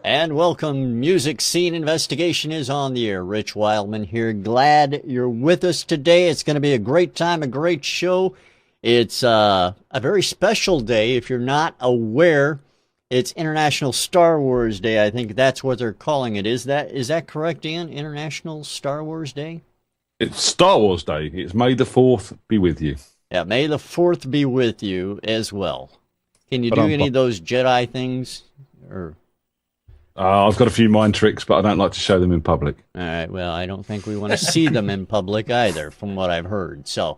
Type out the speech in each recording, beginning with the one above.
And welcome. Music Scene Investigation is on the air. Rich Wildman here. Glad you're with us today. It's going to be a great time, a great show. It's a very special day. If you're not aware, it's International Star Wars Day. I think that's what they're calling it. Is that correct, Ian? International Star Wars Day? It's Star Wars Day. It's May the 4th be with you. Yeah, May the 4th be with you as well. Can you do any of those Jedi things? Or I've got a few mind tricks, but I don't like to show them in public. all right, well, I don't think we want to see them in public either, from what I've heard. So,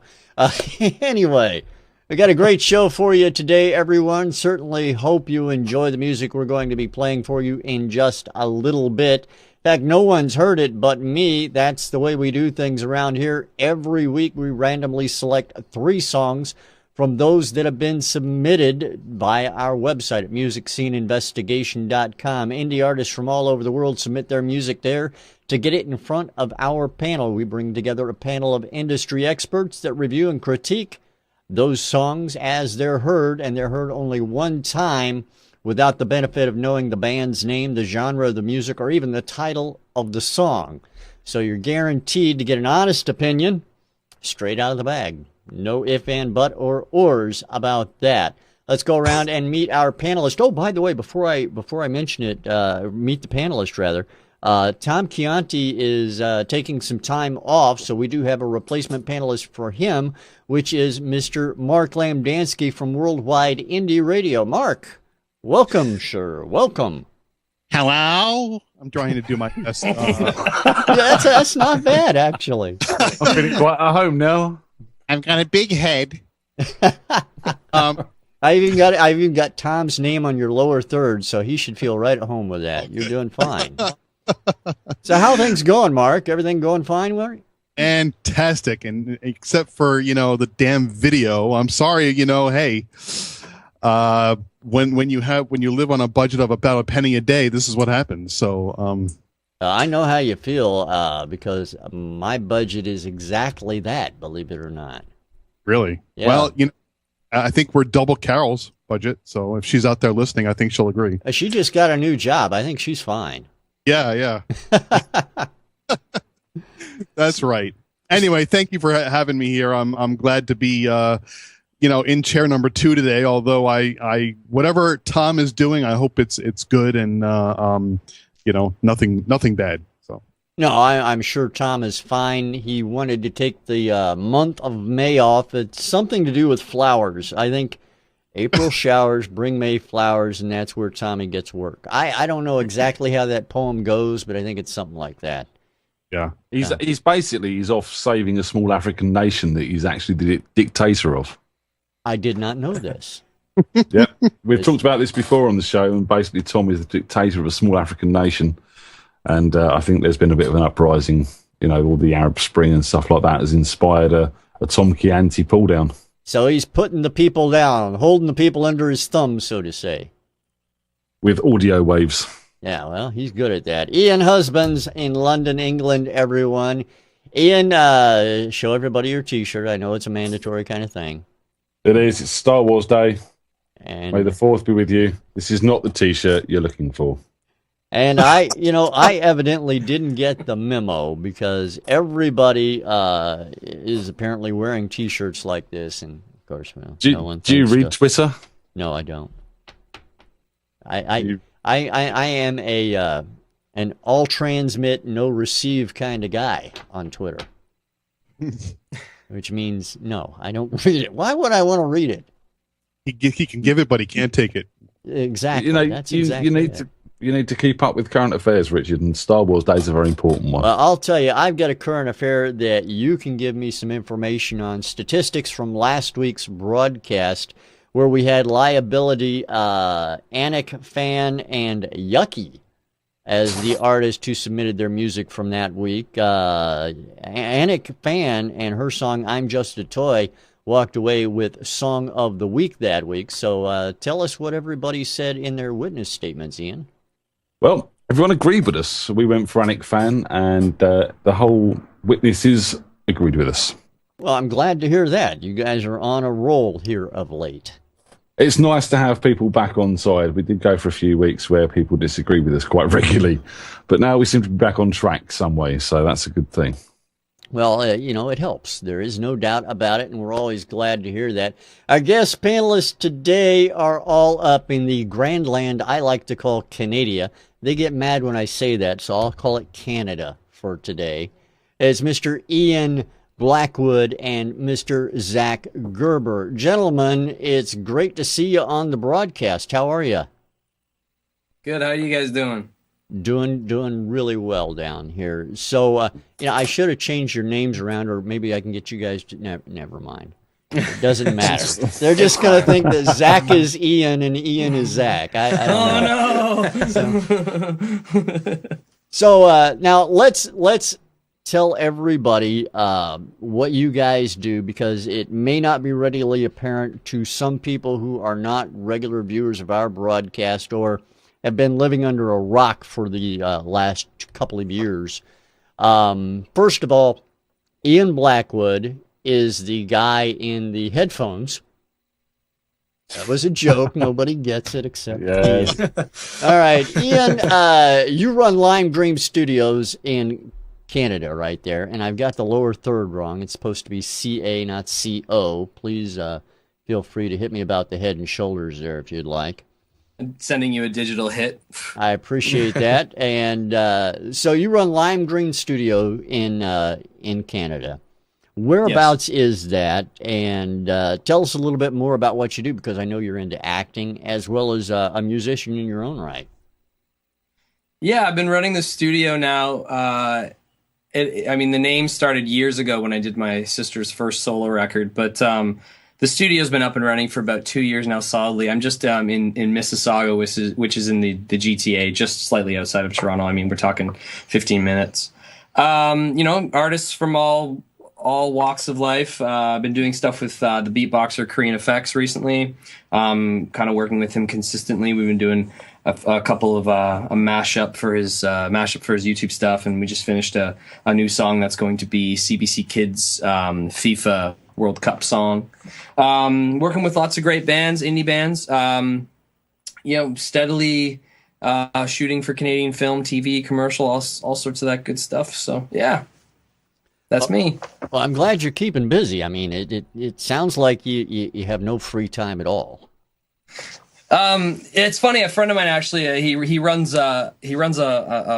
anyway, we got a great show for you today, everyone. Certainly hope you enjoy the music we're going to be playing for you in just a little bit. In fact, no one's heard it but me. That's the way we do things around here. Every week we randomly select 3 songs from those that have been submitted by our website at musicsceneinvestigation.com. Indie artists from all over the world submit their music there to get it in front of our panel. We bring together a panel of industry experts that review and critique those songs as they're heard, and they're heard only one time without the benefit of knowing the band's name, the genre of the music, or even the title of the song. So you're guaranteed to get an honest opinion straight out of the bag. No if, and, but, or ors about that. Let's go around and meet our panelist. Oh, by the way, before I mention it, meet the panelist, rather. Tom Chianti is taking some time off, so we do have a replacement panelist for him, which is Mr. Mark Lamdansky from Worldwide Indie Radio. Mark, welcome, sir. Welcome. Hello. I'm trying to do my best. Yeah, that's not bad, actually. I'm feeling quite at home now. I've got a big head. I even got Tom's name on your lower third, so he should feel right at home with that. You're doing fine. So how are things going, Mark? Everything going fine, Mark? Fantastic, and except for the damn video. I'm sorry. Hey, when you live on a budget of about a penny a day, this is what happens. So I know how you feel because my budget is exactly that, believe it or not. Really? Yeah. Well, I think we're double Carol's budget. So if she's out there listening, I think she'll agree. She just got a new job. I think she's fine. Yeah. That's right. Anyway, thank you for having me here. I'm glad to be in chair number 2 today. Although I whatever Tom is doing, I hope it's good and nothing bad. So no, I'm sure Tom is fine. He wanted to take the month of May off. It's something to do with flowers. I think April showers bring May flowers, and that's where Tommy gets work. I don't know exactly how that poem goes, but I think it's something like that. Yeah. He's off saving a small African nation that he's actually the dictator of. I did not know this. Yeah, we've talked about this before on the show, and basically Tom is the dictator of a small African nation, and I think there's been a bit of an uprising. All the Arab Spring and stuff like that has inspired a Tom Chianti pull down. So he's putting the people down, holding the people under his thumb, so to say. With audio waves. Yeah, well, he's good at that. Ian Husbands in London, England, everyone. Ian, show everybody your T-shirt. I know it's a mandatory kind of thing. It is. It's Star Wars Day. And May the 4th be with you. This is not the T-shirt you're looking for. And I evidently didn't get the memo because everybody is apparently wearing T-shirts like this, and of course, no one. Do you read Twitter? No, I don't. I am an all transmit, no receive kind of guy on Twitter, which means no, I don't read it. Why would I want to read it? He can give it, but he can't take it. Exactly. You need to keep up with current affairs, Richard, and Star Wars Day is a very important one. Well, I'll tell you, I've got a current affair that you can give me some information on. Statistics from last week's broadcast where we had Liability, Anik Fan, and Yucky as the artists who submitted their music from that week. Anik Fan and her song I'm Just a Toy walked away with Song of the Week that week. So tell us what everybody said in their witness statements, Ian. Well, everyone agreed with us. We went for Anik Fan, and the whole witnesses agreed with us. Well, I'm glad to hear that. You guys are on a roll here of late. It's nice to have people back on side. We did go for a few weeks where people disagree with us quite regularly, but now we seem to be back on track some way, so that's a good thing. Well, it helps. There is no doubt about it, and we're always glad to hear that. Our guest panelists today are all up in the grand land I like to call Canada. They get mad when I say that, so I'll call it Canada for today. It's Mr. Ian Blackwood and Mr. Zach Gerber. Gentlemen, it's great to see you on the broadcast. How are you? Good. How are you guys doing? Doing really well down here. So, I should have changed your names around, or maybe I can get you guys to... Never mind. It doesn't matter. They're just going to think that Zach is Ian and Ian is Zach. I don't know. So now let's tell everybody what you guys do, because it may not be readily apparent to some people who are not regular viewers of our broadcast or have been living under a rock for the last couple of years. First of all, Ian Blackwood is the guy in the headphones. That was a joke. Nobody gets it except Ian. All right, Ian, you run Lime Dream Studios in Canada right there, and I've got the lower third wrong. It's supposed to be C-A, not C-O. Please feel free to hit me about the head and shoulders there if you'd like. Sending you a digital hit. I appreciate that. And so you run Lime Green Studio in Canada. Whereabouts is that? And tell us a little bit more about what you do, because I know you're into acting as well as a musician in your own right. Yeah, I've been running the studio now. The name started years ago when I did my sister's first solo record, but the studio's been up and running for about 2 years now solidly. I'm just in Mississauga, which is in the GTA, just slightly outside of Toronto. I mean, we're talking 15 minutes. Artists from all walks of life. I've been doing stuff with the beatboxer Korean Effects recently. Kind of working with him consistently. We've been doing a couple of a mashup for his YouTube stuff, and we just finished a new song that's going to be CBC Kids FIFA World Cup song. Working with lots of great bands, indie bands. Steadily shooting for Canadian film, TV, commercial, all sorts of that good stuff. So yeah. That's me. Well, I'm glad you're keeping busy. I mean, it sounds like you have no free time at all. It's funny. A friend of mine actually, he runs a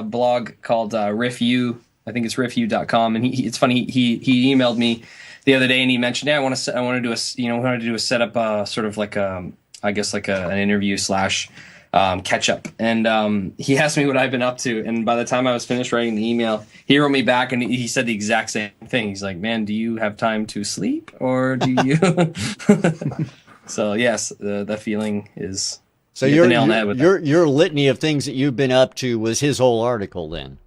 blog called RiffU. I think it's riffu.com, and it's funny. He emailed me the other day, and he mentioned, "Yeah, I want to do a setup, sort of like an interview slash catch up." And he asked me what I've been up to, and by the time I was finished writing the email, he wrote me back and he said the exact same thing. He's like, "Man, do you have time to sleep, or do you?" So yes, the feeling is. So your litany of things that you've been up to was his whole article then.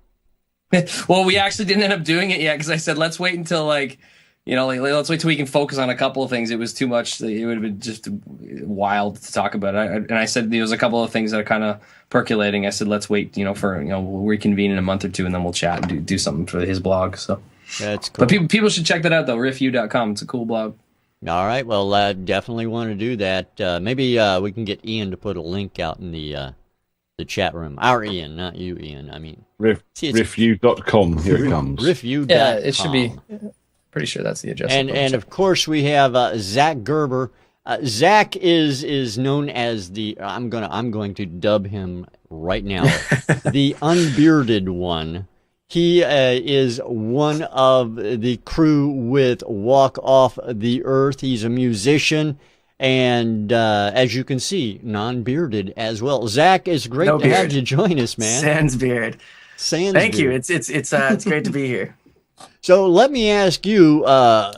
Well, we actually didn't end up doing it yet, because I said let's wait until let's wait till we can focus on a couple of things. It was too much. It would have been just wild to talk about it. And I said there was a couple of things that are kind of percolating. I said let's wait, we'll reconvene in a month or two, and then we'll chat and do something for his blog. So that's cool. But people should check that out though. riffu.com. It's a cool blog. All right. Well, I definitely want to do that. Maybe we can get Ian to put a link out in the chat room. Our Ian, not you, Ian. I mean, riffu.com. Here it comes. Riffu.com. Yeah, it should be. Pretty sure that's the address. And of course we have Zach Gerber. Zach is known as the I'm going to dub him right now the unbearded one. He is one of the crew with Walk Off the Earth. He's a musician, and as you can see, non-bearded as well. Zach, it's great to have you join us, man. Sans beard. Thank you. It's great to be here. So let me ask you,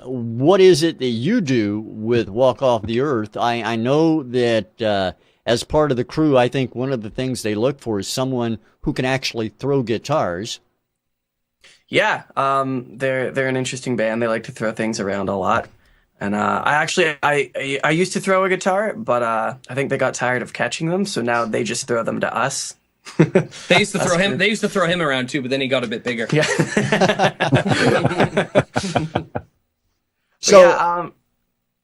what is it that you do with Walk Off the Earth? I know that as part of the crew, I think one of the things they look for is someone who can actually throw guitars. Yeah, they're an interesting band. They like to throw things around a lot. And I used to throw a guitar, but I think they got tired of catching them, so now they just throw them to us. They used to throw him. They used to throw him around too, but then he got a bit bigger. Yeah. So,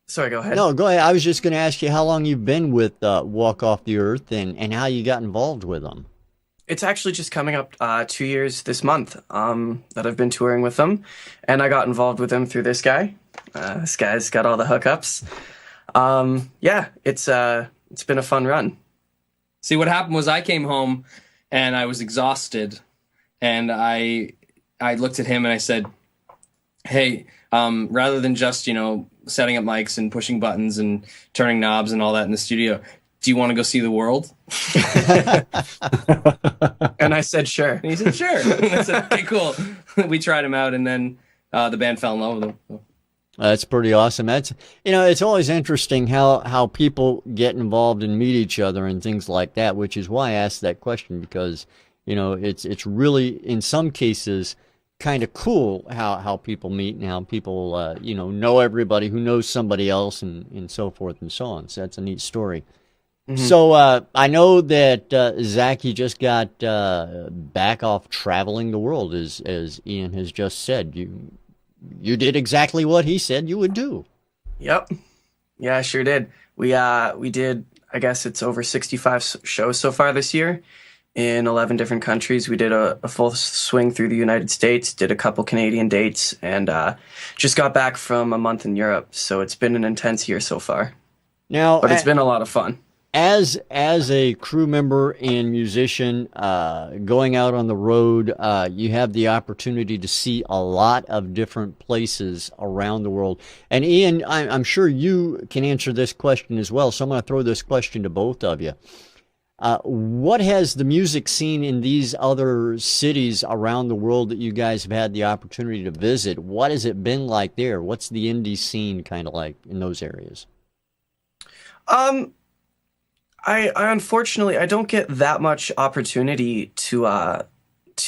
Sorry, go ahead. No, go ahead. I was just going to ask you how long you've been with Walk Off the Earth and how you got involved with them. It's actually just coming up 2 years this month that I've been touring with them, and I got involved with them through this guy. This guy's got all the hookups. Yeah, it's been a fun run. See, what happened was I came home and I was exhausted, and I looked at him and I said, "Hey, rather than just setting up mics and pushing buttons and turning knobs and all that in the studio, do you want to go see the world?" And I said, "Sure." And he said, "Sure." And I said, "Okay, cool." We tried him out, and then the band fell in love with him. That's pretty awesome. That's it's always interesting how people get involved and meet each other and things like that, which is why I asked that question, because it's really in some cases kind of cool how people meet and how people know everybody who knows somebody else and so forth and so on. So that's a neat story. Mm-hmm. So I know that Zach, you just got back off traveling the world, as Ian has just said. You did exactly what he said you would do. Yep. Yeah, I sure did. We did, I guess it's over 65 shows so far this year in 11 different countries. We did a full swing through the United States, did a couple Canadian dates, and just got back from a month in Europe. So it's been an intense year so far. Now, but it's been a lot of fun. As a crew member and musician, going out on the road, you have the opportunity to see a lot of different places around the world. And Ian, I'm sure you can answer this question as well, so I'm going to throw this question to both of you. What has the music scene in these other cities around the world that you guys have had the opportunity to visit, what has it been like there? What's the indie scene kind of like in those areas? I unfortunately I don't get that much opportunity to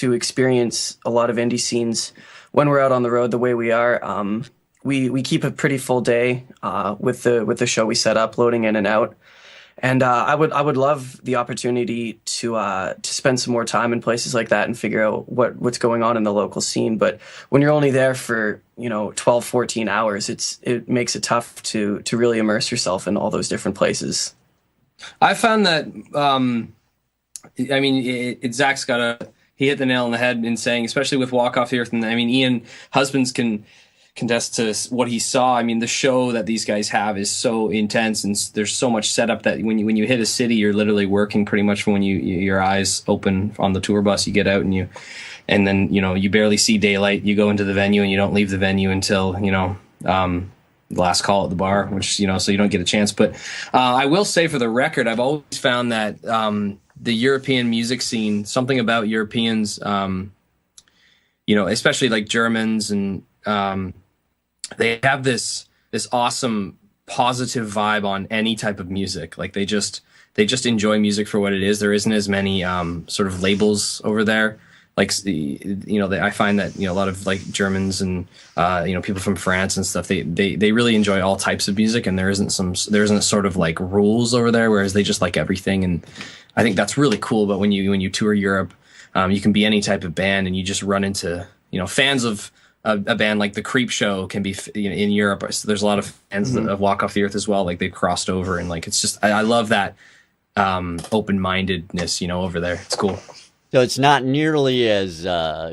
experience a lot of indie scenes when we're out on the road the way we are. We keep a pretty full day with the show we set up, loading in and out. And I would love the opportunity to spend some more time in places like that and figure out what's going on in the local scene. But when you're only there for 12, 14 hours, it makes it tough to really immerse yourself in all those different places. I found that, Zach's he hit the nail on the head in saying, especially with Walk Off the Earth, and Ian Husbands can contest to what he saw. I mean, the show that these guys have is so intense, and there's so much setup that when you hit a city, you're literally working pretty much from when your eyes open on the tour bus. You get out and then you barely see daylight. You go into the venue and you don't leave the venue until last call at the bar, which so you don't get a chance. But I will say, for the record, I've always found that the European music scene, something about Europeans, especially like Germans, and they have this awesome positive vibe on any type of music. Like they just enjoy music for what it is. There isn't as many sort of labels over there. Like, I find that, a lot of like Germans and, people from France and stuff, they really enjoy all types of music, and there isn't sort of like rules over there, whereas they just like everything. And I think that's really cool. But when you tour Europe, you can be any type of band, and you just run into, fans of a band like the Creep Show can be, in Europe. So there's a lot of fans of Walk Off the Earth as well. Like they've crossed over, and like, it's just, I love that open-mindedness, over there. It's cool. So it's not nearly as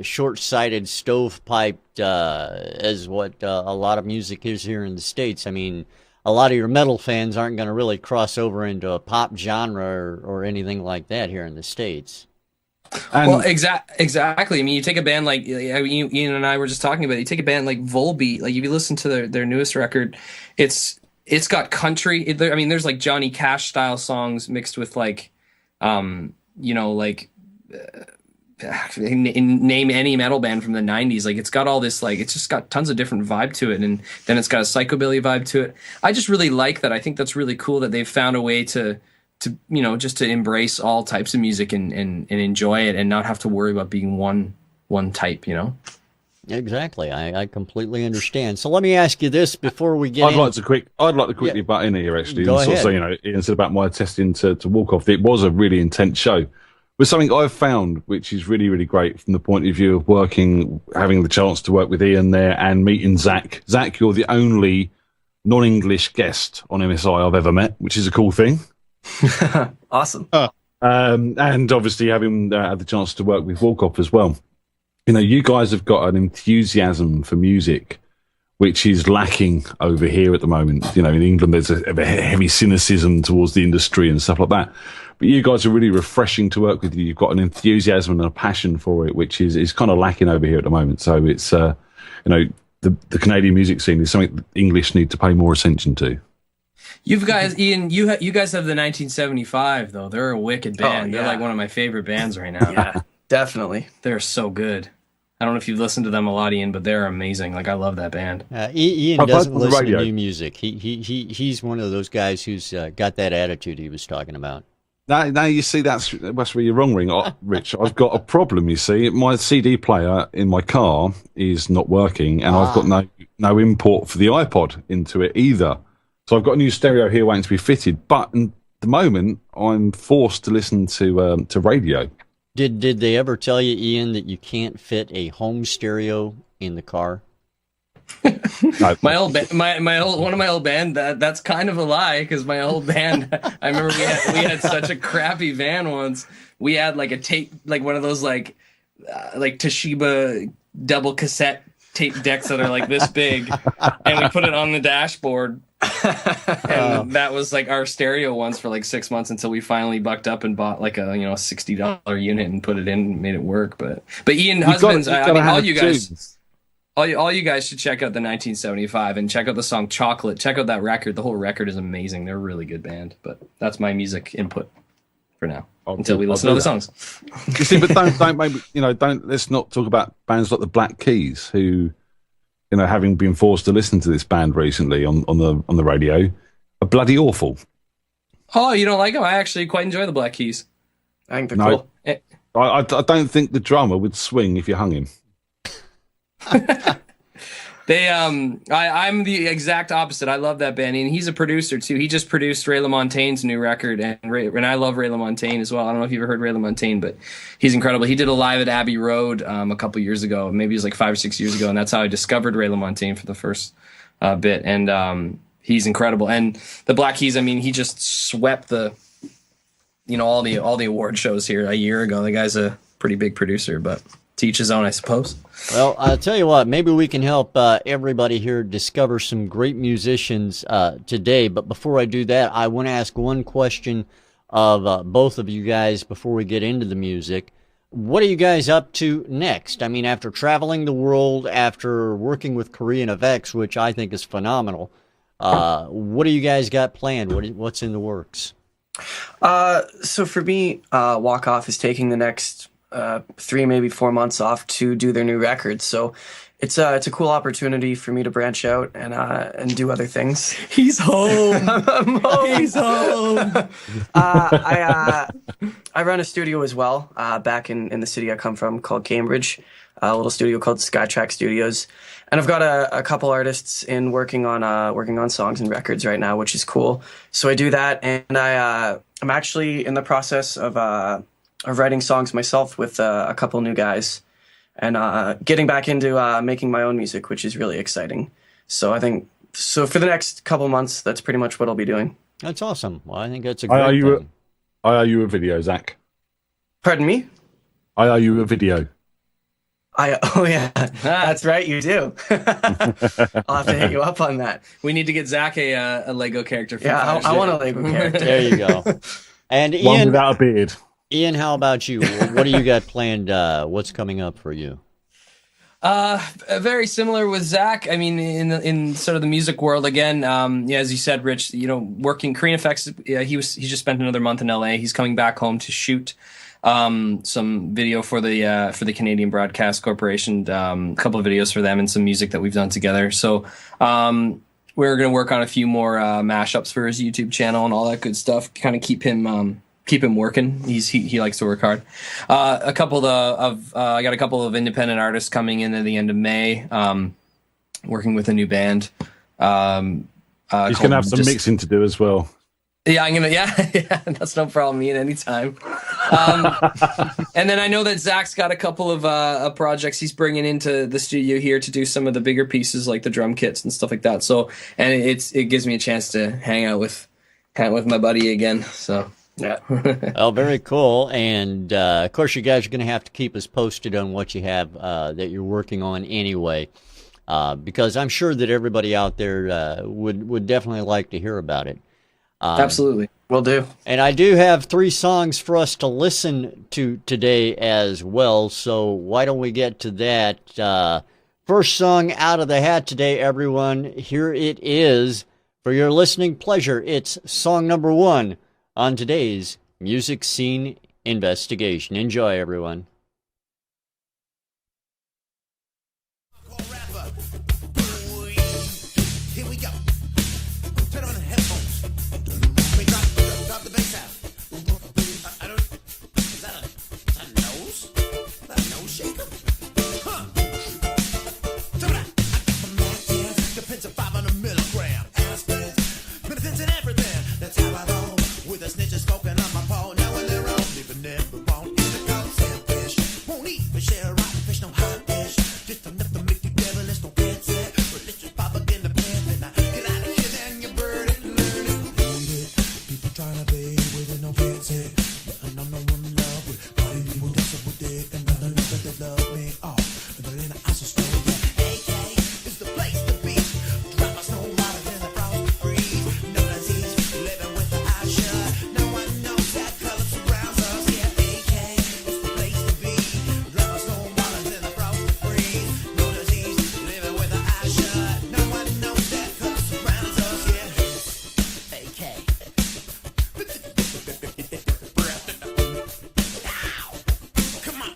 short-sighted, stovepiped as what a lot of music is here in the States. I mean, a lot of your metal fans aren't going to really cross over into a pop genre or anything like that here in the States. Well, exactly. I mean, you take a band like Ian and I were just talking about. You take a band like Volbeat. Like, if you listen to their newest record, it's got country. There's like Johnny Cash style songs mixed with like, name any metal band from the 90s. Like, it's got all this, like, it's just got tons of different vibe to it, and then it's got a psychobilly vibe to it. I just really like that. I think that's really cool that they've found a way to just to embrace all types of music and enjoy it, and not have to worry about being one type. Exactly. I completely understand. So let me ask you this before we get I'd like to quickly butt in here, actually. Go ahead. So, Ian said about my testing to Walk Off. It was a really intense show. But something I've found, which is really, really great from the point of view of having the chance to work with Ian there and meeting Zach. Zach, you're the only non-English guest on MSI I've ever met, which is a cool thing. Awesome. And obviously having had the chance to work with Wolcott as well. You know, you guys have got an enthusiasm for music which is lacking over here at the moment. You know, in England, there's a heavy cynicism towards the industry and stuff like that. But you guys are really refreshing to work with. You've got an enthusiasm and a passion for it, which is kind of lacking over here at the moment. So it's, you know, the Canadian music scene is something that English need to pay more attention to. You guys, Ian, you guys have the 1975 though. They're a wicked band. Yeah. They're like one of my favorite bands right now. Yeah, definitely. They're so good. I don't know if you've listened to them a lot, Ian, but they're amazing. Like, I love that band. Ian doesn't listen to new music. He's one of those guys who's got that attitude he was talking about. Now you see, that's where you're wrong, Rich. I've got a problem, you see. My CD player in my car is not working, and I've got no import for the iPod into it either. So I've got a new stereo here waiting to be fitted, but at the moment, I'm forced to listen to radio. Did they ever tell you, Ian, that you can't fit a home stereo in the car? No. One of my old band, that's kind of a lie, because my old band, I remember we had such a crappy van once. We had like a tape, like one of those like Toshiba double cassette tape decks that are like this big, and we put it on the dashboard. And that was like our stereo once for like 6 months until we finally bucked up and bought like a $60 unit and put it in and made it work. But Ian, husbands, I mean, all you guys should check out the 1975 and check out the song Chocolate. Check out that record. The whole record is amazing. They're a really good band. But that's my music input for now until we listen to the songs. You see, but let's not talk about bands like the Black Keys, who, you know, having been forced to listen to this band recently on the radio, are bloody awful. Oh, you don't like them? I actually quite enjoy the Black Keys. I think they're cool. I don't think the drummer would swing if you hung him. I'm the exact opposite. I love that band, and he's a producer too. He just produced Ray LaMontagne's new record, and I love Ray LaMontagne as well. I don't know if you've ever heard Ray LaMontagne, but he's incredible. He did a live at Abbey Road a couple years ago, maybe it was like 5 or 6 years ago, and that's how I discovered Ray LaMontagne for the first bit. And he's incredible. And the Black Keys, I mean, he just swept all the award shows here a year ago. The guy's a pretty big producer, but to each his own, I suppose. Well, I'll tell you what, maybe we can help everybody here discover some great musicians today. But before I do that, I want to ask one question of both of you guys before we get into the music. What are you guys up to next? I mean, after traveling the world, after working with Korean FX, which I think is phenomenal, what do you guys got planned? What's in the works? So for me, Walk Off is taking the next 3, maybe 4 months off to do their new record. So it's a cool opportunity for me to branch out and do other things. He's home. I'm home. He's home. I run a studio as well back in the city I come from called Cambridge, a little studio called Skytrack Studios. And I've got a couple artists in working on songs and records right now, which is cool. So I do that, and I'm actually in the process of writing songs myself with a couple new guys, and getting back into making my own music, which is really exciting. So I think for the next couple months, that's pretty much what I'll be doing. That's awesome. Well, I think that's a great thing. I owe you a video, Zach. Pardon me? I owe you a video. Oh yeah, that's right, you do. I'll have to hit you up on that. We need to get Zach a Lego character. Yeah, I want a Lego character. There you go. And Ian, one without a beard. Ian, how about you? What do you got planned? What's coming up for you? Very similar with Zach. I mean, in sort of the music world again. As you said, Rich, working Korean Effects. He just spent another month in LA. He's coming back home to shoot some video for the Canadian Broadcast Corporation. A couple of videos for them and some music that we've done together. So we're going to work on a few more mashups for his YouTube channel and all that good stuff. Kind of keep him working. He likes to work hard. I got a couple of independent artists coming in at the end of May, working with a new band. He's going to have some mixing to do as well. Yeah, I'm gonna. Yeah, that's no problem. Ian, anytime. And then I know that Zach's got a couple of projects he's bringing into the studio here to do some of the bigger pieces, like the drum kits and stuff like that. So, and it gives me a chance to hang out with my buddy again. So. Yeah. Oh, very cool. And of course, you guys are going to have to keep us posted on what you have that you're working on anyway, because I'm sure that everybody out there would definitely like to hear about it. Absolutely. Will do. And I do have 3 songs for us to listen to today as well. So why don't we get to that? First song out of the hat today, everyone. Here it is for your listening pleasure. It's song number 1 on today's Music Scene Investigation. Enjoy, everyone. Here we go. Turn on the headphones. Drop the bass out. I don't. Is that a nose? Is that a nose shaker? Huh. Turn it out. I got my Mac, depends on 500 milligram. Aspirin, medicines and everything. That's how I roll. With the snitches smoking on my pole, knowing they're wrong, leaving never won't eat the coast and fish. Won't eat fish, share rotten fish, no hot fish. Just enough to make you devilish, don't get sick. Religious propaganda pen, and I get out of here, then you burn it and learn it. Read it. People trying to be with it, no fancy. And I'm no one in love with party people dancing with dick, and I know that they love me. Oh, but in the ice is strong. AK is the place to be. Drop my snow water in the frost freeze. No disease, living with the eyes shut. No one knows that color surrounds us. Yeah, AK is the place to be. Drop my snow water in the frost freeze. No disease, living with the eyes shut. No one knows that color surrounds us. Yeah, AK. Come on.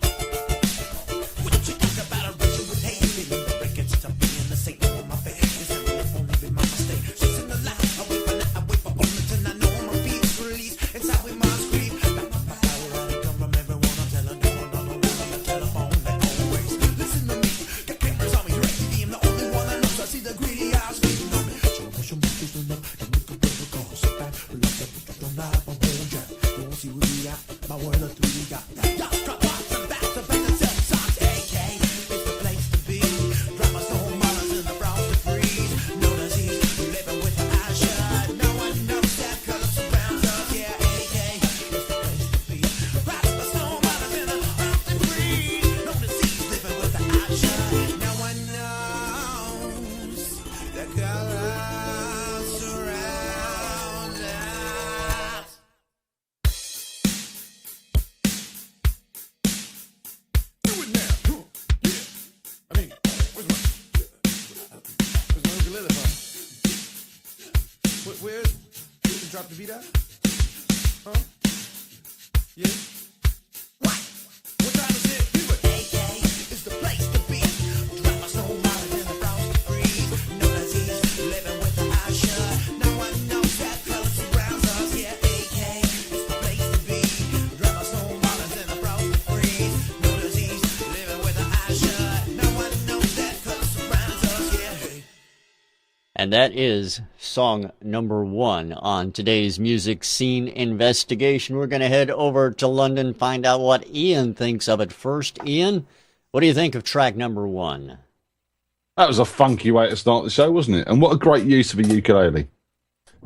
What you talk about a ritual with hate? Feeling the breakage, I'm being the Satan on my face. It's never only been my mistake. She's in the light, I wait for moments, and I know my feet's released. It's how we must grieve. Got my power, I come from everyone. I'm telling no one on the telephone. They always listen to me. Got cameras on me, direct TV. I'm the only one that knows. I see the greedy eyes sleeping on me. So I push them up to the love and make a better call. Sit back, relax, I put you on live on hold jack. You won't see what we got. My world of 3D got. Y'all drop off the backs of the self socks. AK is the place to be. Drop my stone models in the frost to freeze. No disease, living with the eyes shut. No one knows that color surrounds us. Yeah, AK is the place to be. Drop my stone models in the frost to freeze. No disease, living with the eyes shut. No one knows the color surrounds us. Do it now. Yeah. I mean, where's my ukulele from? Where's you can drop the beat out? Huh? Yeah. What time is it? Do it. AK is the place to be. Drop my soul out in the frost to freeze. No disease, living with the eyes shut. No one knows that color surrounds us. Yeah, AK is the place to be. Drop my soul out in the frost to freeze. No disease, living with the eyes shut. No one knows that color surrounds us. Yeah. And that is song number 1 on today's Music Scene Investigation. We're going to head over to London, find out what Ian thinks of it first. Ian, what do you think of track number 1? That was a funky way to start the show, wasn't it? And what a great use of a ukulele.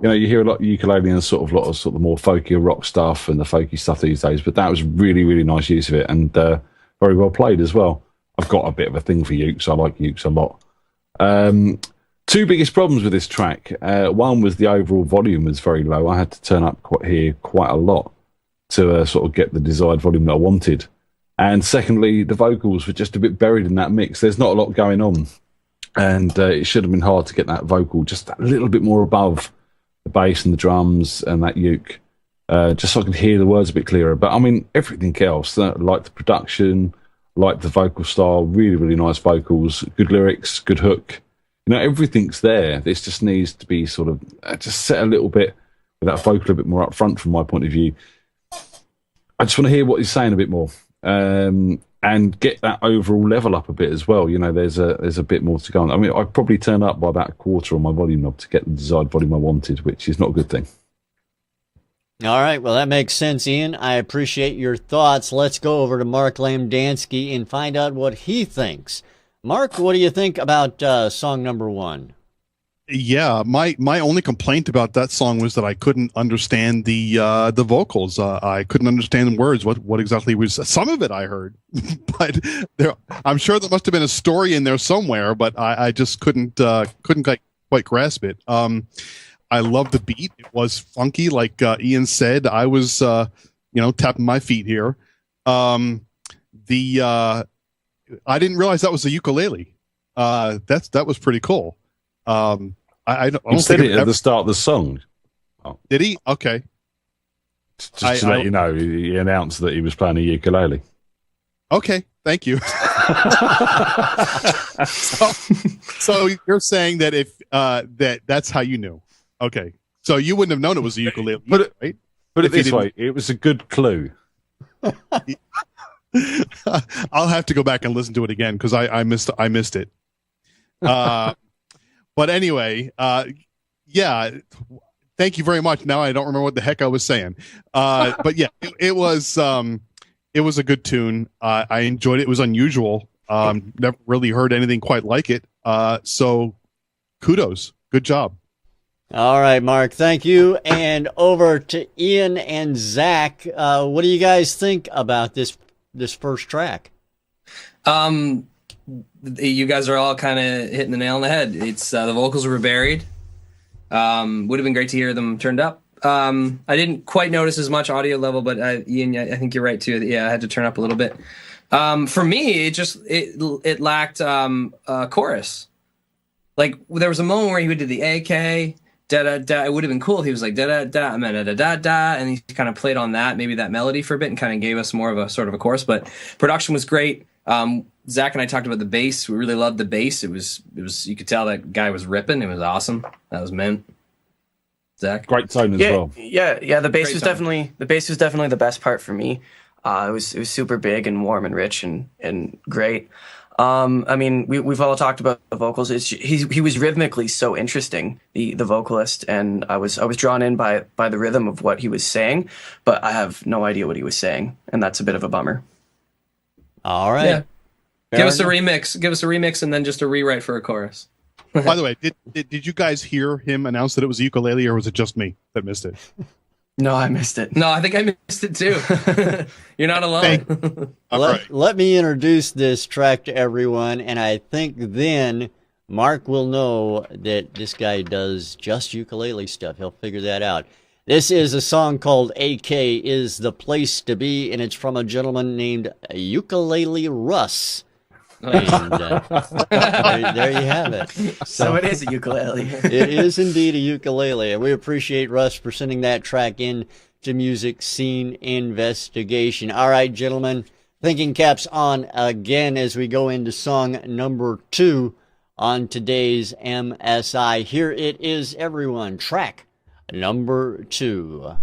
You know, you hear a lot of ukulele and a lot of more folkier rock stuff and the folky stuff these days, but that was really, really nice use of it, and very well played as well. I've got a bit of a thing for ukes. I like ukes a lot. 2 biggest problems with this track. One was the overall volume was very low. I had to turn up quite a lot to sort of get the desired volume that I wanted. And secondly, the vocals were just a bit buried in that mix. There's not a lot going on. And it should have been hard to get that vocal just a little bit more above the bass and the drums and that uke, just so I could hear the words a bit clearer. But I mean, everything else, like the production, like the vocal style, really, really nice vocals, good lyrics, good hook. You know, everything's there. This just needs to be sort of just set a little bit with that vocal a bit more up front from my point of view. I just want to hear what he's saying a bit more, and get that overall level up a bit as well. You know, there's a bit more to go on. I mean, I probably turned up by about a quarter on my volume knob to get the desired volume I wanted, which is not a good thing. All right, well, that makes sense, Ian. I appreciate your thoughts. Let's go over to Mark Lamdansky and find out what he thinks. Mark, what do you think about song number 1? Yeah, my only complaint about that song was that I couldn't understand the vocals. I couldn't understand the words. What exactly was some of it? I heard, but I'm sure there must have been a story in there somewhere. But I just couldn't quite grasp it. I love the beat. It was funky, like Ian said. I was tapping my feet here. I didn't realize that was a ukulele. That was pretty cool. I don't He said think it at the start of the song. Oh. Did he? Okay. Just to let you know, he announced that he was playing a ukulele. Okay, thank you. so you're saying that if that's how you knew? Okay, so you wouldn't have known it was a ukulele, right? Put it this way: it was a good clue. I'll have to go back and listen to it again because I missed it. But anyway, yeah. Thank you very much. Now I don't remember what the heck I was saying. But yeah, it was a good tune. I enjoyed it. It was unusual. Never really heard anything quite like it. So kudos. Good job. All right, Mark, thank you. And over to Ian and Zach. What do you guys think about this first track? You guys are all kind of hitting the nail on the head. It's the vocals were buried. Would have been great to hear them turned up. I didn't quite notice as much audio level, but Ian, I think you're right too. Yeah, I had to turn up a little bit. For me, it lacked a chorus. Like there was a moment where he would do the AK da da da. It would have been cool if he was like da da da, da da da da, and he kind of played on that, maybe that melody for a bit, and kind of gave us more of a sort of a chorus. But production was great. Zach and I talked about the bass. We really loved the bass. It was you could tell that guy was ripping. It was awesome. That was mint. Zach, great tone as well. Yeah. The bass was definitely the best part for me. It was super big and warm and rich and great. I mean, we've all talked about the vocals. He was rhythmically so interesting, the vocalist, and I was drawn in by the rhythm of what he was saying, but I have no idea what he was saying, and that's a bit of a bummer. All right. Yeah. Give us a remix, and then just a rewrite for a chorus. By the way, did you guys hear him announce that it was a ukulele, or was it just me that missed it? No, I missed it. No, I think I missed it too. You're not alone. Let me introduce this track to everyone, and I think then Mark will know that this guy does just ukulele stuff. He'll figure that out. This is a song called AK is the Place to Be, and it's from a gentleman named Ukulele Russ. And there you have it. So it is a ukulele. It is indeed a ukulele, and we appreciate Russ for sending that track in to Music Scene Investigation. All right, gentlemen, thinking caps on again as we go into song number 2 on today's MSI. Here it is, everyone. Track number 2.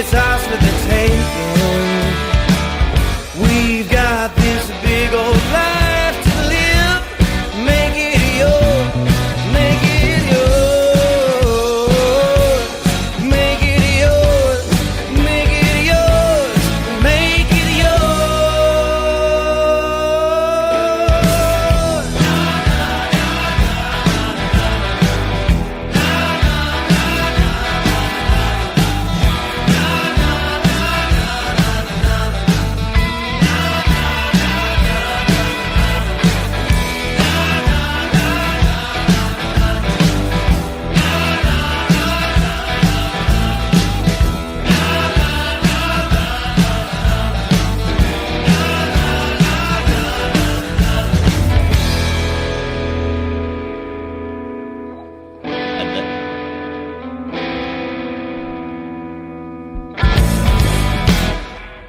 it's ours for the taking. We've got this big old life to live. Make it yours, make it yours, make it yours, make it yours, make it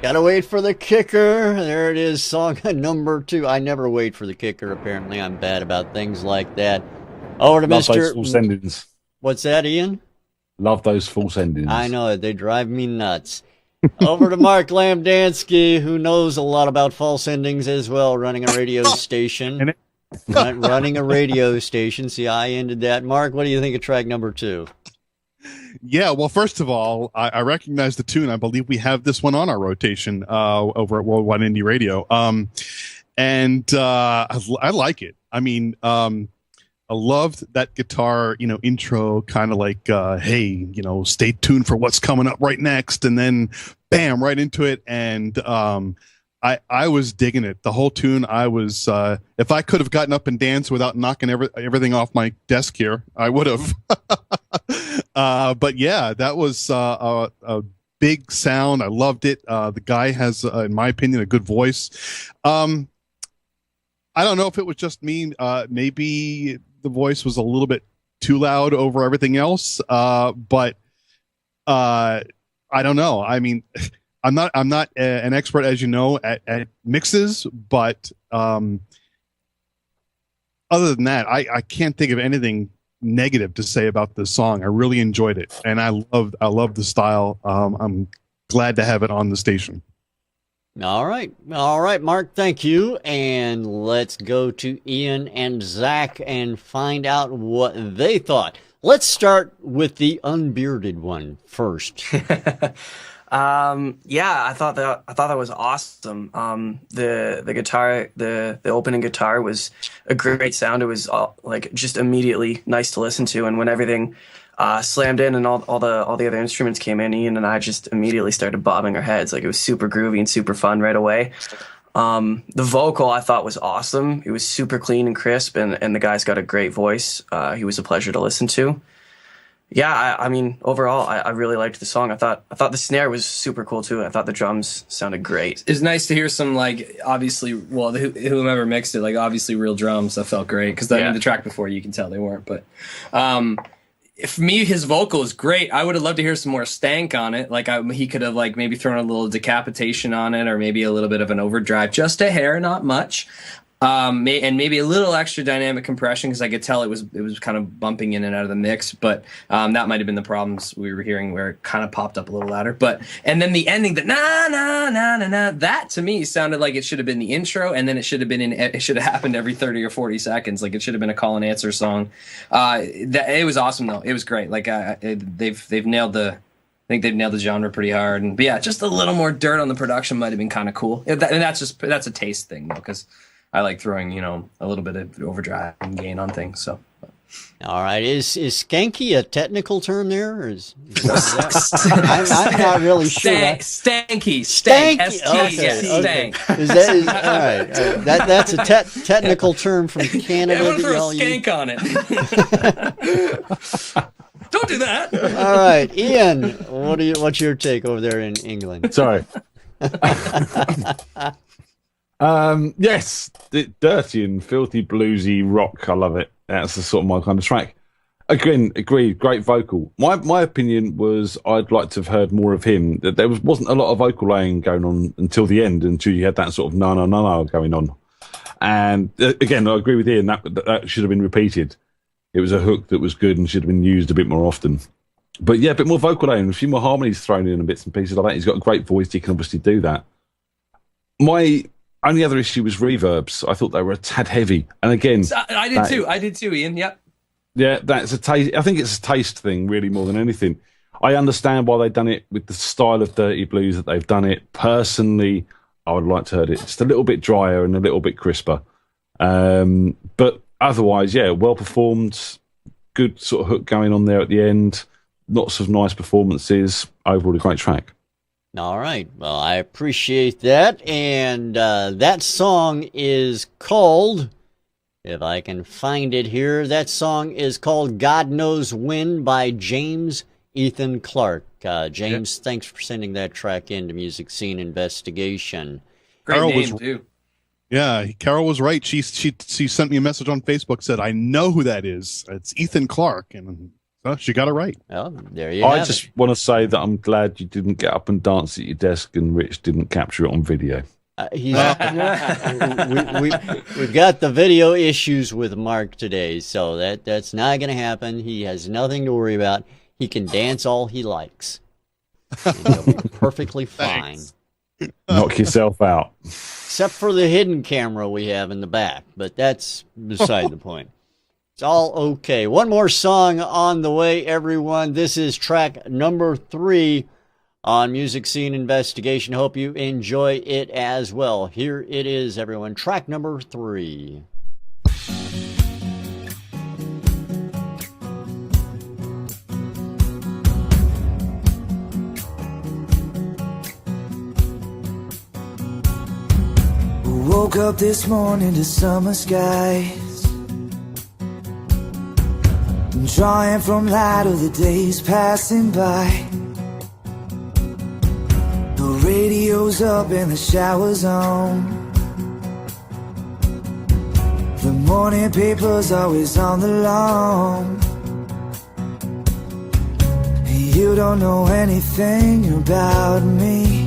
Gotta wait for the kicker. There it is, song number 2. I never wait for the kicker, apparently. I'm bad about things like that. Over to Love those Mr. false endings. What's that, Ian? Love those false endings. I know it. They drive me nuts. Over to Mark Lamdansky, who knows a lot about false endings as well, running a radio station. Running a radio station. See, I ended that. Mark, what do you think of track number 2? Yeah, well, first of all, I recognize the tune. I believe we have this one on our rotation over at Worldwide Indie Radio. And I like it. I mean, I loved that guitar, intro, kind of like, hey, stay tuned for what's coming up right next. And then, bam, right into it. And I was digging it. The whole tune, I was, if I could have gotten up and danced without knocking everything off my desk here, I would have. But yeah, that was a big sound. I loved it. The guy has, in my opinion, a good voice. I don't know if it was just me. Maybe the voice was a little bit too loud over everything else. But I don't know. I mean, I'm not an expert, as you know, at mixes, but other than that, I can't think of anything negative to say about this song. I really enjoyed it, and I love the style. I'm glad to have it on the station. All right, Mark, thank you. And let's go to Ian and Zach and find out what they thought. Let's start with the unbearded one first. Yeah, I thought that was awesome. The guitar, the opening guitar was a great sound. It was like just immediately nice to listen to. And when everything slammed in and all the other instruments came in, Ian and I just immediately started bobbing our heads. Like, it was super groovy and super fun right away. The vocal I thought was awesome. It was super clean and crisp, and the guy's got a great voice. He was a pleasure to listen to. Yeah, I mean, overall, I really liked the song. I thought the snare was super cool too. I thought the drums sounded great. It's nice to hear some, like, obviously, well, whomever mixed it, like, obviously real drums. That felt great, because I mean, the track before, you can tell they weren't. But for me, his vocal is great. I would have loved to hear some more stank on it. Like, he could have, like, maybe thrown a little decapitation on it, or maybe a little bit of an overdrive, just a hair, not much. And maybe a little extra dynamic compression, because I could tell it was kind of bumping in and out of the mix, but that might have been the problems we were hearing, where it kind of popped up a little louder. And then the ending, the na na na na na, that to me sounded like it should have been the intro, and then it should have happened every 30 or 40 seconds, like it should have been a call and answer song. It was awesome though. It was great. Like they've nailed the. I think they've nailed the genre pretty hard, but yeah, just a little more dirt on the production might have been kind of cool. And that's a taste thing though, because I like throwing, a little bit of overdrive and gain on things. So, all right, is skanky a technical term there, or is that, I'm not really sure. Stanky, stank. Stank. Is that all right? That's a technical term from Canada. I want to throw a skank on it. Don't do that. All right, Ian, what's your take over there in England? Sorry. Yes, dirty and filthy bluesy rock. I love it. That's the sort of my kind of track. Again, agreed. Great vocal. My opinion was I'd like to have heard more of him. That there wasn't a lot of vocal laying going on until the end, until you had that sort of no going on. And again, I agree with Ian. That should have been repeated. It was a hook that was good and should have been used a bit more often. But yeah, a bit more vocal layering, a few more harmonies thrown in and bits and pieces like that. He's got a great voice. He can obviously do that. My only other issue was reverbs. I thought they were a tad heavy. And again... I did too. I did too, Ian. Yep. Yeah, that's a taste. I think it's a taste thing, really, more than anything. I understand why they've done it with the style of Dirty Blues that they've done it. Personally, I would like to hear it just a little bit drier and a little bit crisper. But otherwise, yeah, well performed, good sort of hook going on there at the end. Lots of nice performances. Overall, a great track. All right. Well, I appreciate that. And that song is called, if I can find it here, that song is called God Knows When by James Ethan Clark. James, thanks for sending that track in to Music Scene Investigation. Great Carol name, too. Yeah, Carol was right. She sent me a message on Facebook, said, I know who that is. It's Ethan Clark. And she got it right. Well, there you have I just want to say that I'm glad you didn't get up and dance at your desk and Rich didn't capture it on video. We've got the video issues with Mark today, so that's not going to happen. He has nothing to worry about. He can dance all he likes. And he'll be perfectly fine. Knock yourself out. Except for the hidden camera we have in the back, but that's beside the point. It's all okay. One more song on the way, everyone. This is track number 3 on Music Scene Investigation. Hope you enjoy it as well. Here it is, everyone. Track number 3. Woke up this morning to summer skies, drawing from light of the days passing by. The radio's up and the shower's on. The morning paper's always on the lawn. You don't know anything about me.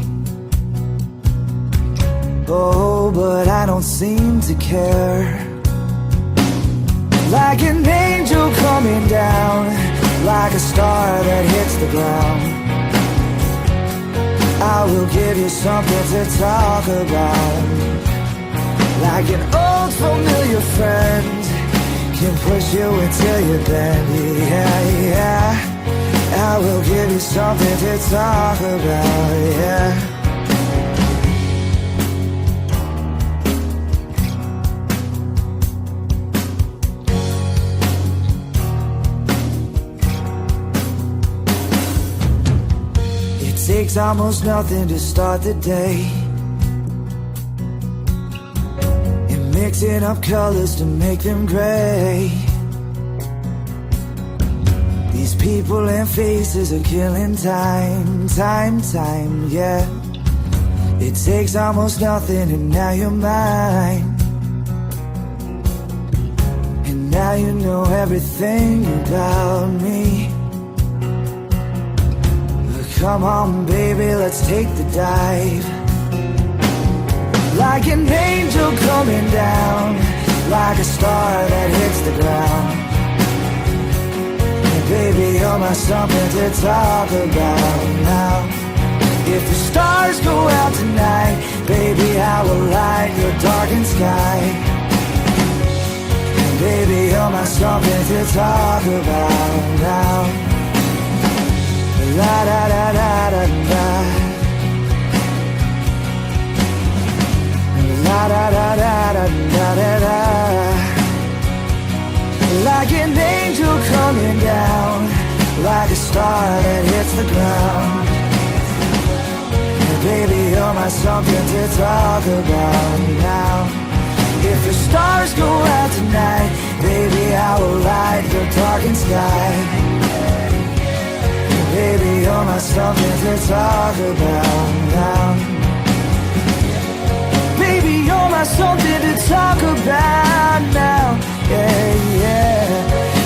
Oh, but I don't seem to care. Like an angel coming down, like a star that hits the ground. I will give you something to talk about. Like an old familiar friend, can push you until you bend. Yeah, yeah, I will give you something to talk about. Yeah. Takes almost nothing to start the day, and mixing up colors to make them gray. These people and faces are killing time, yeah. It takes almost nothing and now you're mine. And now you know everything about me. Come on, baby, let's take the dive. Like an angel coming down, like a star that hits the ground. And baby, you're my something to talk about now. If the stars go out tonight, baby, I will light your darkened sky. And baby, you're my something to talk about now. La da da da da da. La da da da da da da da. Like an angel coming down, like a star that hits the ground. And baby, you're my something to talk about now. If the stars go out tonight, baby, I will light your darkened sky. Baby, you're my something to talk about now. Baby, you're my something to talk about now. Yeah, yeah.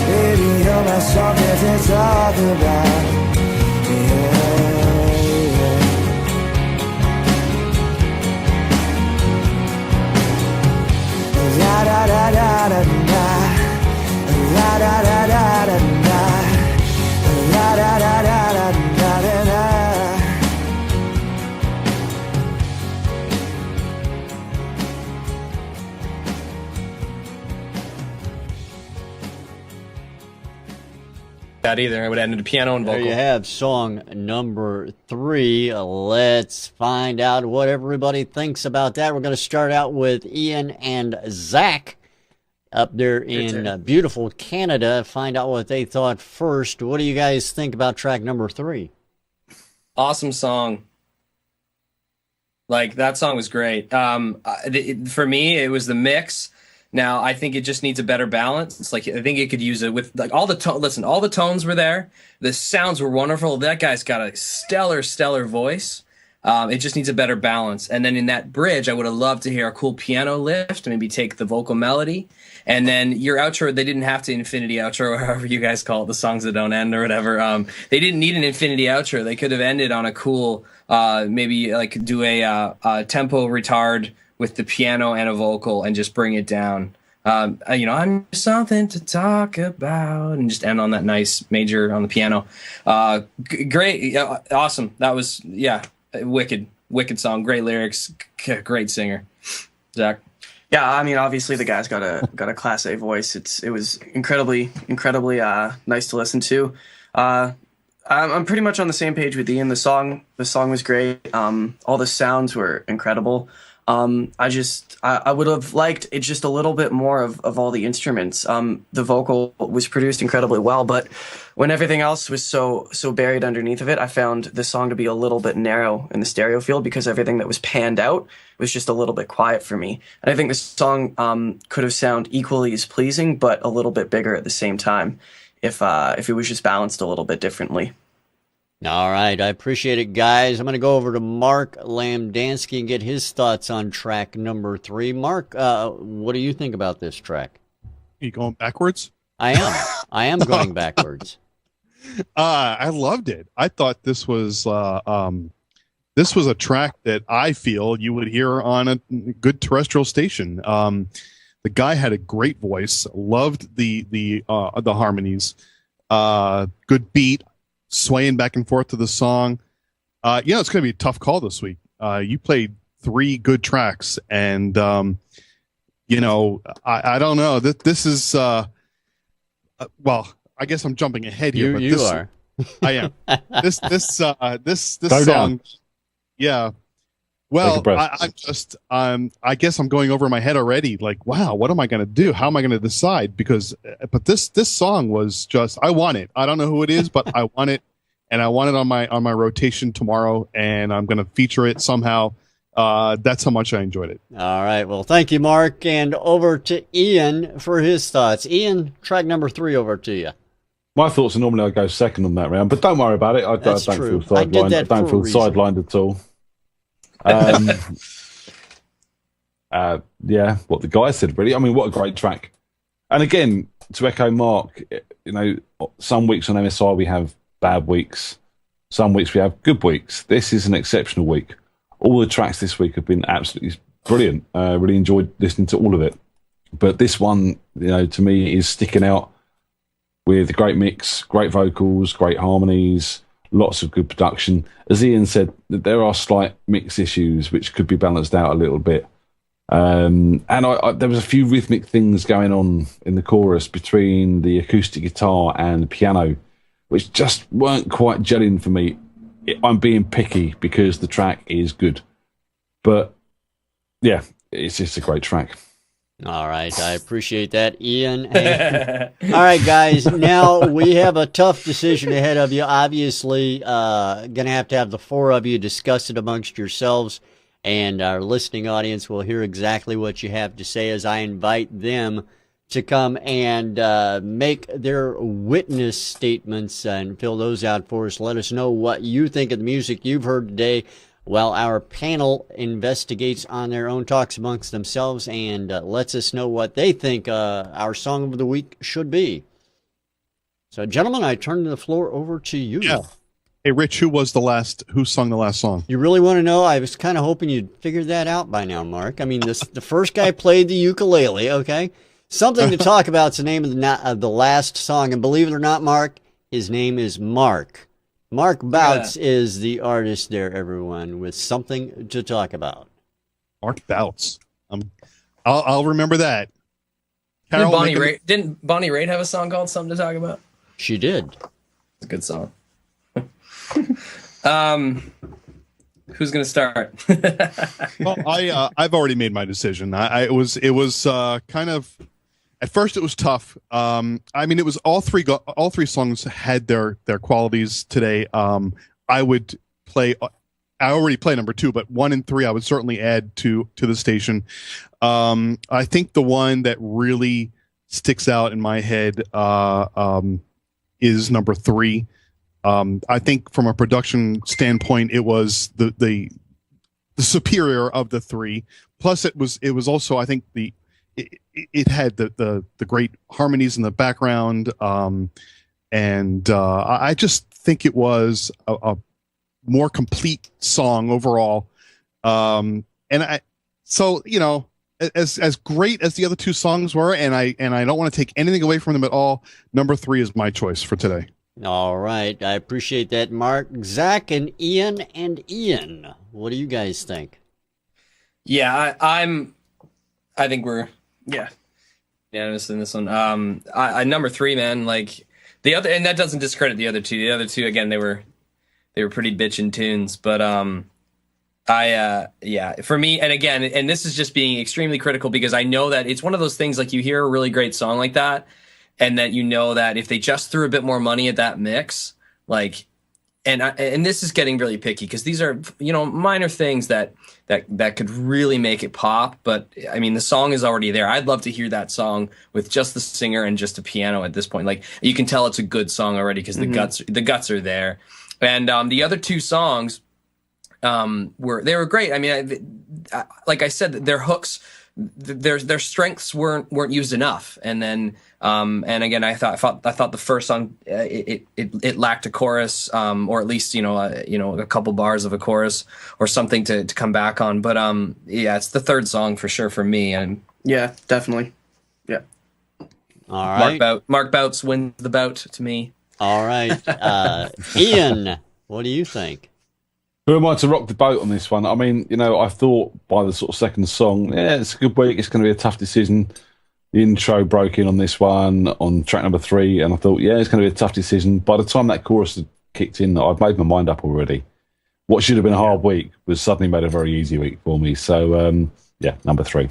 Baby, you're my something to talk about. Yeah, yeah. La da da da da da. La da da da da da. La da da. that either. I would have ended piano and There vocal. you have song number 3. Let's find out what everybody thinks about that. We're going to start out with Ian and Zach up there in beautiful Canada. Find out what they thought first. What do you guys think about track number 3? Awesome song. Like, that song was great. For me, it was the mix. Now, I think it just needs a better balance. It's like, I think it could use it with, like, all the tones were there. The sounds were wonderful. That guy's got a stellar voice. It just needs a better balance. And then in that bridge, I would have loved to hear a cool piano lift, maybe take the vocal melody. And then your outro, they didn't have to infinity outro, or however you guys call it, the songs that don't end or whatever. They didn't need an infinity outro. They could have ended on a cool, maybe like do a tempo retard with the piano and a vocal and just bring it down. I'm something to talk about, and just end on that nice major on the piano. Great. Awesome. That was, wicked song. Great lyrics. Great singer. Zach. Yeah, I mean, obviously the guy's got a Class A voice. It was incredibly nice to listen to. I'm pretty much on the same page with Ian. The song was great. All the sounds were incredible. I would have liked it just a little bit more of all the instruments. The vocal was produced incredibly well, but when everything else was so buried underneath of it, I found the song to be a little bit narrow in the stereo field because everything that was panned out was just a little bit quiet for me. And I think the song could have sounded equally as pleasing, but a little bit bigger at the same time if it was just balanced a little bit differently. All right, I appreciate it, guys. I'm going to go over to Mark Lamdansky and get his thoughts on track number 3. Mark, what do you think about this track? Are you going backwards? I am going backwards. I loved it. I thought this was a track that I feel you would hear on a good terrestrial station. The guy had a great voice. Loved the harmonies. Good beat. Swaying back and forth to the song. It's going to be a tough call this week. You played 3 good tracks, and I don't know. This is well, I guess I'm jumping ahead here. You are. I am. This Go song. down. Yeah. Well, I guess I'm going over my head already. Like, wow, what am I going to do? How am I going to decide? But this song was just, I want it. I don't know who it is, but I want it, and I want it on my rotation tomorrow, and I'm going to feature it somehow. That's how much I enjoyed it. All right. Well, thank you, Mark, and over to Ian for his thoughts. Ian, track number 3 over to you. My thoughts are normally I go second on that round, but don't worry about it. I don't true. feel sidelined. I don't feel sidelined at all. What the guy said, really. I mean, what a great track. And again, to echo Mark, some weeks on MSI we have bad weeks. Some weeks we have good weeks. This is an exceptional week. All the tracks this week have been absolutely brilliant. Really enjoyed listening to all of it. But this one, to me, is sticking out with a great mix, great vocals, great harmonies, lots of good production. As Ian said, there are slight mix issues which could be balanced out a little bit. And there was a few rhythmic things going on in the chorus between the acoustic guitar and the piano, which just weren't quite gelling for me. I'm being picky because the track is good. But, yeah, it's just a great track. All right, I appreciate that, Ian. Hey. All right, guys, now we have a tough decision ahead of you. Obviously, going to have the 4 of you discuss it amongst yourselves, and our listening audience will hear exactly what you have to say as I invite them to come and make their witness statements and fill those out for us. Let us know what you think of the music you've heard today, while our panel investigates on their own, talks amongst themselves, and lets us know what they think our song of the week should be. So, gentlemen, I turn the floor over to you. Yeah. Hey, Rich, who sung the last song? You really want to know? I was kind of hoping you'd figure that out by now, Mark. I mean, the first guy played the ukulele, okay? Something to talk about is the name of the last song, and believe it or not, Mark, his name is Mark. Mark Bouts is the artist there, everyone, with something to talk about. Mark Bouts. I'll remember that. Carol, didn't Bonnie Raitt have a song called Something to Talk About? She did. a good song. Who's gonna start? Well, I've already made my decision. It was kind of, at first it was tough. I mean, it was all three songs had their qualities today. I would play. I already play number 2, but 1 and 3 I would certainly add to the station. I think the one that really sticks out in my head is number 3. I think from a production standpoint, it was the superior of the 3. Plus, it was also, I think, it had the great harmonies in the background, and I just think it was a more complete song overall. So as great as the other 2 songs were, and I don't want to take anything away from them at all, number 3 is my choice for today. All right. I appreciate that, Mark. Zach and Ian. What do you guys think? Yeah, I think we're unanimous in this one. I number 3, man. Like the other, and that doesn't discredit the other 2. The other 2, again, they were pretty bitchin' tunes. But for me, and again, and this is just being extremely critical because I know that it's one of those things like you hear a really great song like that, and that you know that if they just threw a bit more money at that mix, like, and this is getting really picky because these are minor things that could really make it pop. But I mean, the song is already there. I'd love to hear that song with just the singer and just a piano at this point. Like you can tell it's a good song already because the guts are there. And the other 2 songs were great. I mean, like I said, their hooks, their strengths weren't used enough. And then and again, I thought the first song it lacked a chorus, or at least a couple bars of a chorus or something to come back on. But it's the 3rd song for sure for me. And Yeah, definitely. Yeah. All right. Mark Bouts wins the bout to me. All right. Ian, what do you think? Who am I to rock the boat on this one? I mean, I thought by the sort of second song, it's a good week. It's going to be a tough decision. The intro broke in on this one, on track number 3, and I thought, it's going to be a tough decision. By the time that chorus had kicked in, I've made my mind up already. What should have been a hard week was suddenly made a very easy week for me. So, number 3.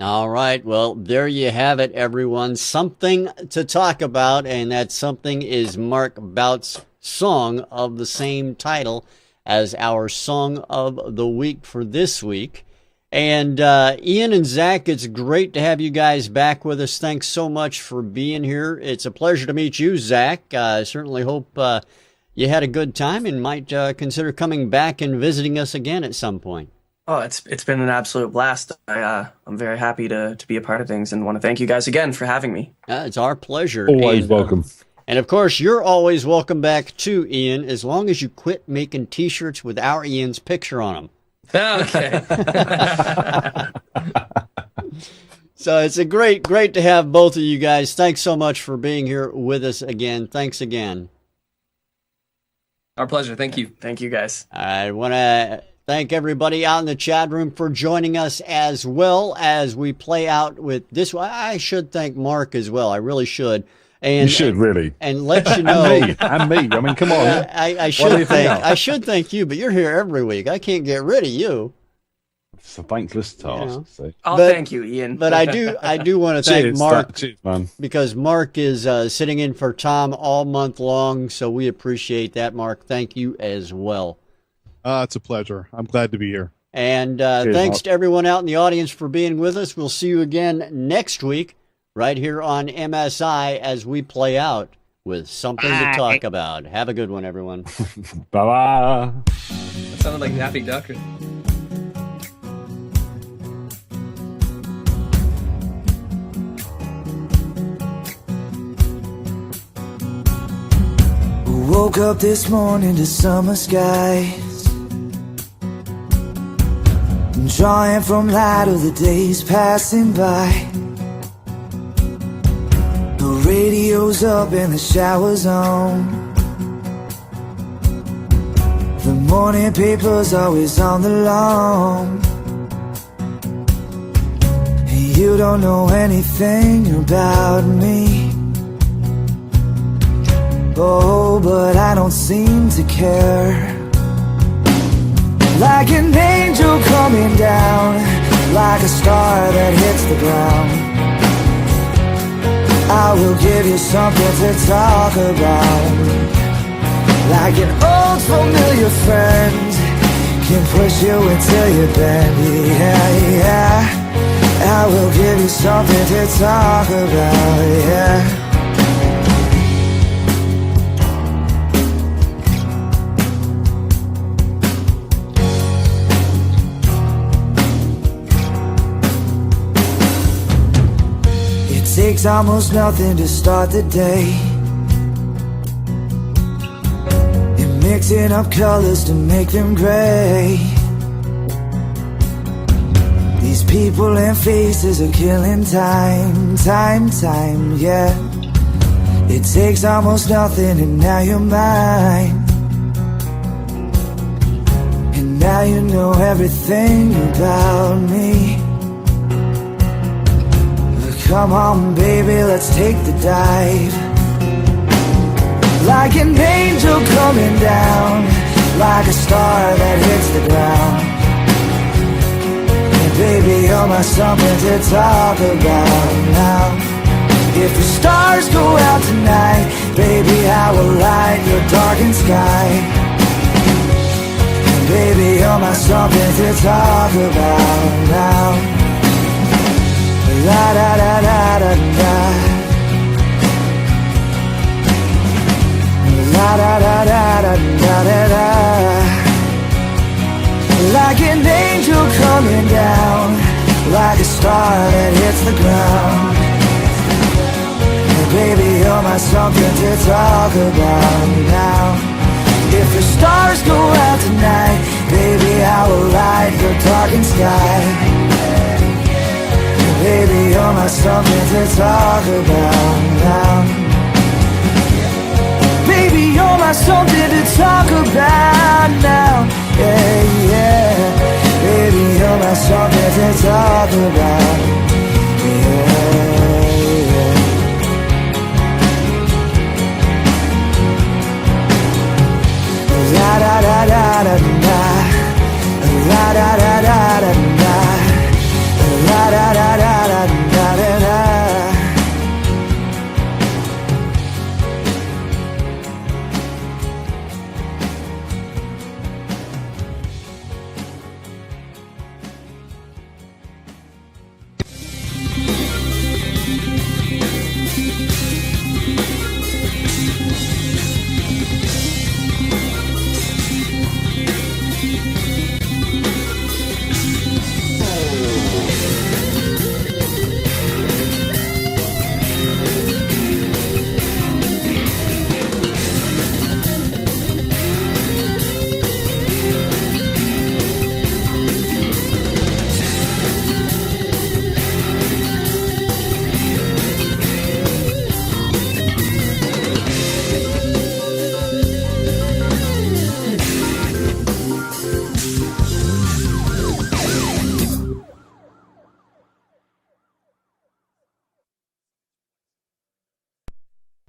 All right. Well, there you have it, everyone. Something to talk about, and that something is Mark Bouts' song of the same title as our song of the week for this week. And Ian and Zach, it's great to have you guys back with us. Thanks so much for being here. It's a pleasure to meet you, Zach. I certainly hope you had a good time and might consider coming back and visiting us again at some point. Oh, it's been an absolute blast. I'm very happy to be a part of things and want to thank you guys again for having me. It's our pleasure. Always welcome. And of course, you're always welcome back too, Ian, as long as you quit making T-shirts with our Ian's picture on them. Okay. So it's a great to have both of you guys. Thanks so much for being here with us again. Thanks again. Our pleasure. Thank you. Thank you, guys. I want to thank everybody out in the chat room for joining us as well as we play out with this one. I should thank Mark as well. I really should. And, you should really, and let you know. and me. I mean, come on. I should thank you, but you're here every week. I can't get rid of you. It's a thankless task. So. I'll thank you, Ian. But I do want to thank Mark cheers, man. Because Mark is sitting in for Tom all month long, so we appreciate that, Mark. Thank you as well. It's a pleasure. I'm glad to be here. And thanks to everyone out in the audience for being with us. We'll see you again next week right here on MSI as we play out with something to talk about. Have a good one, everyone. Bye-bye. That sounded like Daffy Duck. Woke up this morning to summer skies, drawing from light of the days passing by. The radio's up and the shower's on. The morning paper's always on the lawn. You don't know anything about me, Oh, but I don't seem to care. Like an angel coming down, like a star that hits the ground. I will give you something to talk about. Like an old familiar friend can push you until you bend. Yeah, yeah. I will give you something to talk about. Yeah. Takes almost nothing to start the day, and mixing up colors to make them gray. These people and faces are killing time, time, yeah. It takes almost nothing and now you're mine. And now you know everything about me. Come on, baby, let's take the dive. Like an angel coming down, like a star that hits the ground. And baby, you're my something to talk about now. If the stars go out tonight, baby, I will light your darkened sky. And baby, you're my something to talk about now. La da da da da da. La da da da da da da da. Like an angel coming down, like a star that hits the ground. And baby, you're my something to talk about now. If the stars go out tonight, baby, I will light your darkened sky. Baby, you're my something to talk about now. Baby, you're my something to talk about.